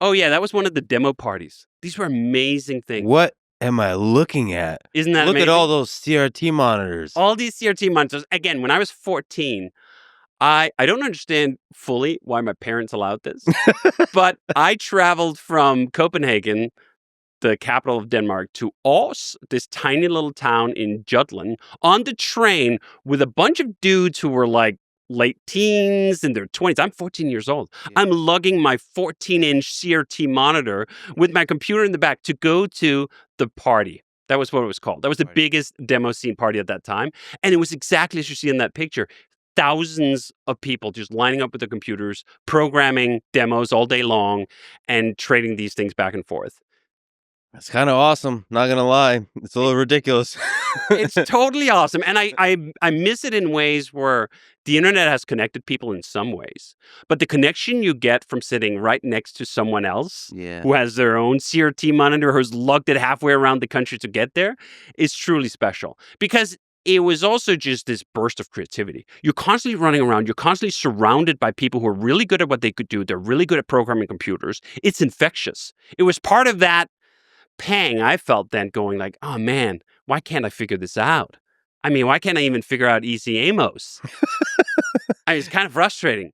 Oh, yeah, that was one of the demo parties. These were amazing things. What am I looking at? Isn't that Look amazing? at all those CRT monitors. All these CRT monitors. Again, when I was 14, I don't understand fully why my parents allowed this, but I traveled from Copenhagen, the capital of Denmark, to Aarhus, this tiny little town in Jutland, on the train with a bunch of dudes who were like late teens in their 20s. I'm 14 years old. Yeah. I'm lugging my 14-inch CRT monitor with my computer in the back to go to the party. That was what it was called. That was the biggest demo scene party at that time. And it was exactly as you see in that picture. Thousands of people just lining up with their computers, programming demos all day long, and trading these things back and forth. That's kind of awesome. Not going to lie. It's a little ridiculous. It's totally awesome. And I miss it in ways where the internet has connected people in some ways. But the connection you get from sitting right next to someone else who has their own CRT monitor, who's lugged it halfway around the country to get there, is truly special. Because it was also just this burst of creativity. You're constantly running around. You're constantly surrounded by people who are really good at what they could do. They're really good at programming computers. It's infectious. It was part of that pang I felt then, going like, oh man, why can't I figure this out? I mean, why can't I even figure out Easy Amos? It's kind of frustrating.